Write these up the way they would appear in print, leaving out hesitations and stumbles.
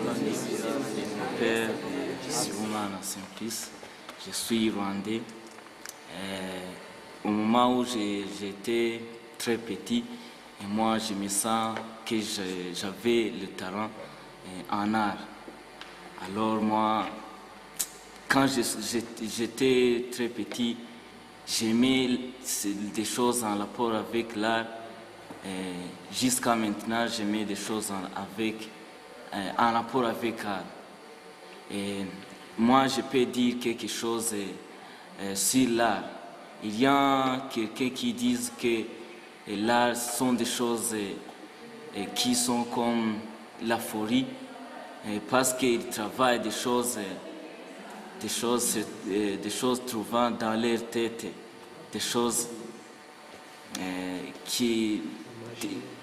Mon père, Sibomana Simplice, je suis rwandais. Au moment où j'étais très petit, et moi je me sens que j'avais le talent en art. Alors moi, quand j'étais très petit, j'aimais des choses en rapport avec l'art. Jusqu'à maintenant, j'aimais des choses en rapport avec l'art. Et moi, je peux dire quelque chose sur l'art. Il y a quelqu'un qui dit que l'art sont des choses qui sont comme la folie, parce qu'il travaille des choses trouvant dans leur tête, des choses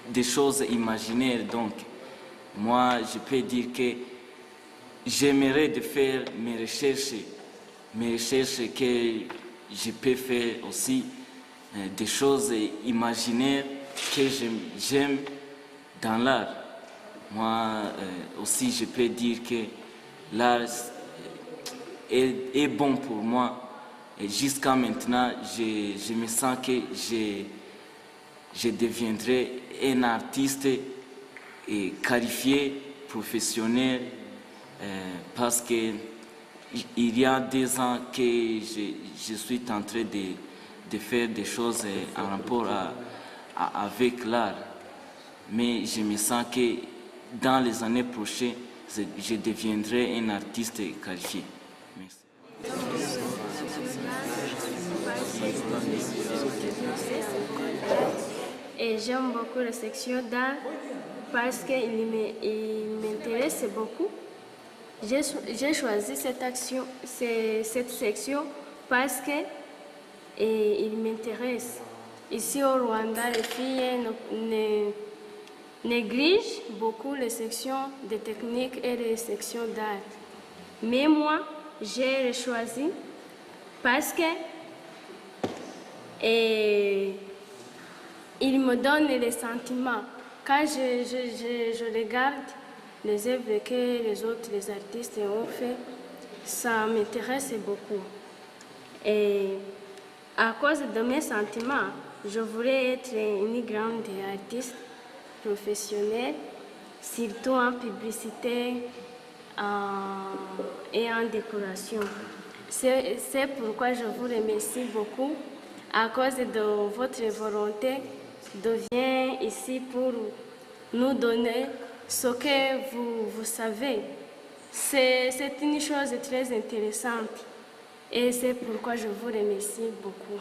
des choses imaginaires. Donc, moi, je peux dire que j'aimerais de faire mes recherches que je peux faire aussi des choses imaginaires que j'aime dans l'art. Moi aussi, je peux dire que l'art est bon pour moi. Et jusqu'à maintenant, je me sens que je deviendrai un artiste qualifié, professionnel, parce que il y a 2 ans que je suis en train de faire des choses en rapport avec l'art. Mais je me sens que dans les années prochaines, je deviendrai un artiste qualifié. Merci. Et j'aime beaucoup la section d'art parce qu'il m'intéresse beaucoup. J'ai choisi cette section parce qu'il m'intéresse. Ici au Rwanda, les filles négligent beaucoup les sections de technique et les sections d'art. Mais moi, j'ai choisi parce que il me donne les sentiments. Quand je regarde les œuvres que les artistes ont fait, ça m'intéresse beaucoup. Et à cause de mes sentiments, je voulais être une grande artiste professionnelle, surtout en publicité et en décoration. C'est pourquoi je vous remercie beaucoup à cause de votre volonté de venir ici pour nous donner ce que vous savez. C'est une chose très intéressante et c'est pourquoi je vous remercie beaucoup.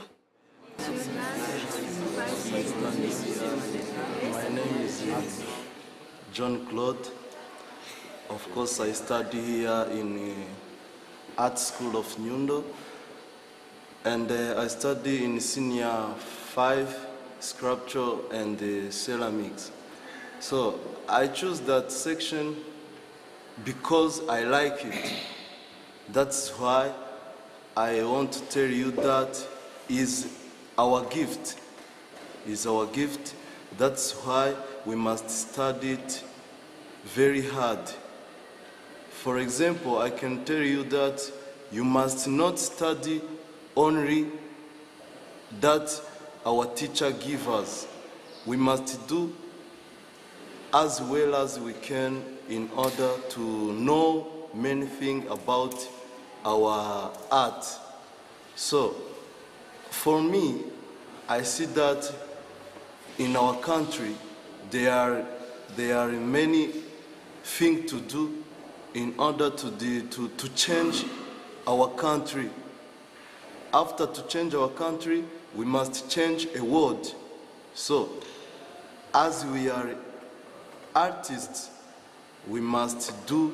My name is John Claude. Of course, I study here in Art School of Nyundo, and I study in Senior 5, Sculpture and Ceramics. So I choose that section because I like it. That's why I want to tell you that is our gift. Is our gift. That's why we must study it very hard. For example, I can tell you that you must not study only that our teacher gives us. We must do as well as we can in order to know many things about our art. So, for me, I see that in our country, there are many things to do in order to change our country. After to change our country, we must change a world. So, as we are artists, we must do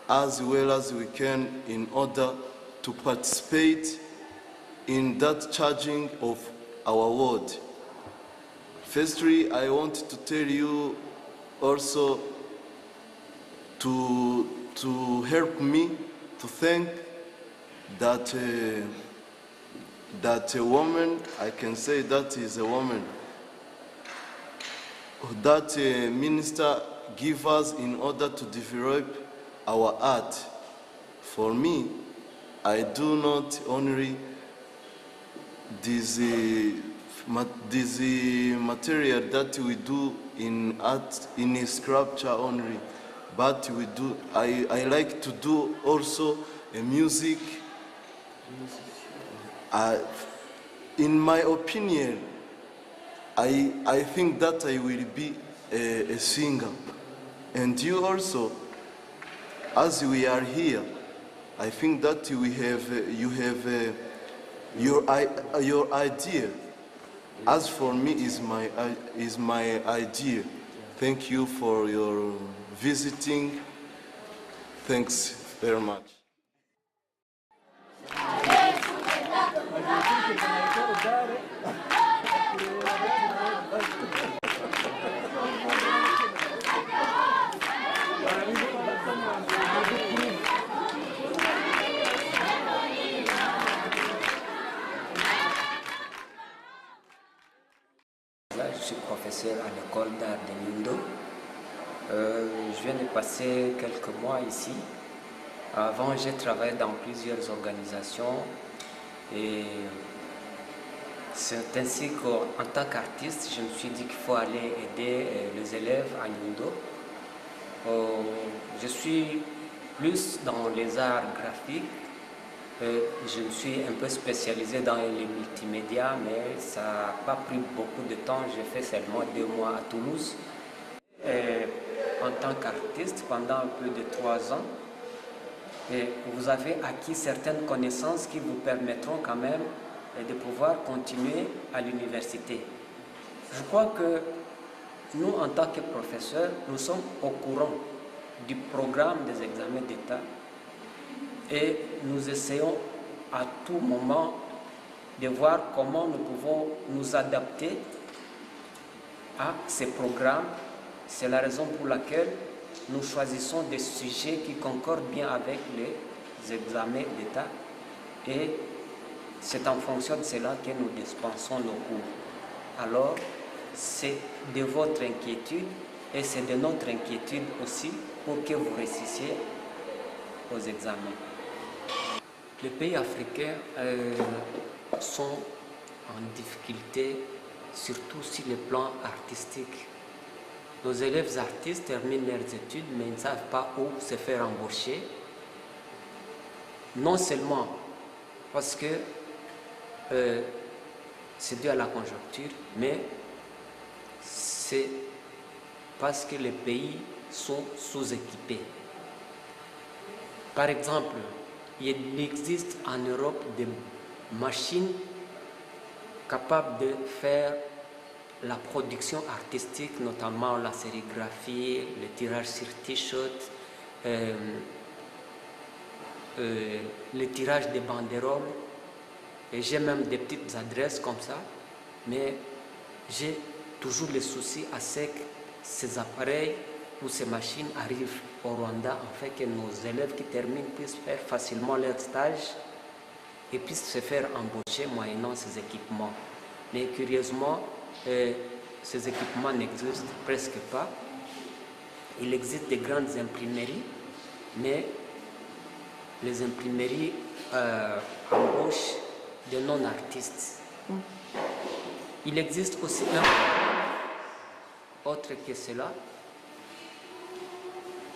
as well as we can in order to participate in that changing of our world. Firstly, I want to tell you also to help me to think that that a woman, I can say that is a woman, that Minister give us in order to develop our art. For me, I do not only this material that we do in art, in a sculpture only, but I like to do also a music. In my opinion, I think that I will be a singer. And you also, as we are here, I think that you have your idea. As for me, is my idea. Thank you for your visiting. Thanks very much. Je suis professeur à l'école d'art de Nyundo. Je viens de passer quelques mois ici. Avant, j'ai travaillé dans plusieurs organisations et c'est ainsi qu'en tant qu'artiste, je me suis dit qu'il faut aller aider les élèves à Nyundo. Je suis plus dans les arts graphiques. Je me suis un peu spécialisé dans les multimédias, mais ça n'a pas pris beaucoup de temps. J'ai fait seulement 2 mois à Toulouse. En tant qu'artiste, pendant plus de 3 ans, vous avez acquis certaines connaissances qui vous permettront quand même de pouvoir continuer à l'université. Je crois que nous, en tant que professeurs, nous sommes au courant du programme des examens d'État et nous essayons à tout moment de voir comment nous pouvons nous adapter à ces programmes. C'est la raison pour laquelle nous choisissons des sujets qui concordent bien avec les examens d'État et c'est en fonction de cela que nous dispensons nos cours. Alors, c'est de votre inquiétude et c'est de notre inquiétude aussi pour que vous réussissiez aux examens. Les pays africains sont en difficulté, surtout sur le plan artistique. Nos élèves artistes terminent leurs études, mais ils ne savent pas où se faire embaucher. Non seulement parce que c'est dû à la conjoncture, mais c'est parce que les pays sont sous-équipés. Par exemple, il existe en Europe des machines capables de faire la production artistique, notamment la sérigraphie, le tirage sur t-shirt, le tirage des banderoles. Et j'ai même des petites adresses comme ça, mais j'ai toujours le souci à ce que ces appareils ou ces machines arrivent au Rwanda, afin que nos élèves qui terminent puissent faire facilement leur stage et puissent se faire embaucher moyennant ces équipements. Mais curieusement, ces équipements n'existent presque pas. Il existe des grandes imprimeries, mais les imprimeries embauchent de non-artistes. Il existe aussi autre que cela.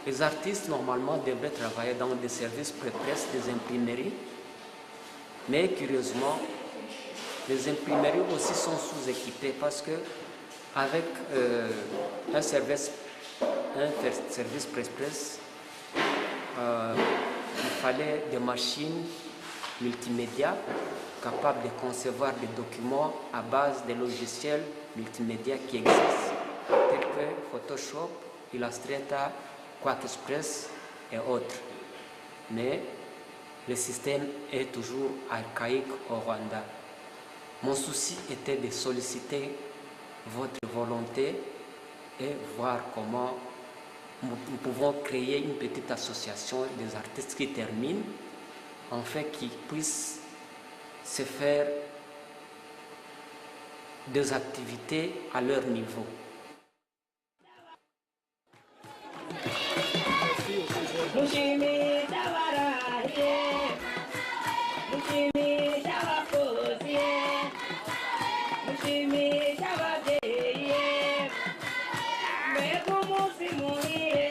Les artistes, normalement, devraient travailler dans des services pré-presse des imprimeries, mais curieusement, les imprimeries aussi sont sous-équipées parce que avec un service pré-presse, il fallait des machines multimédia capables de concevoir des documents à base des logiciels multimédia qui existent, tels que Photoshop, Illustrator, QuickExpress et autres. Mais le système est toujours archaïque au Rwanda. Mon souci était de solliciter votre volonté et voir comment nous pouvons créer une petite association des artistes qui terminent, afin qu'ils puissent se faire des activités à leur niveau. m'ont fait mourir.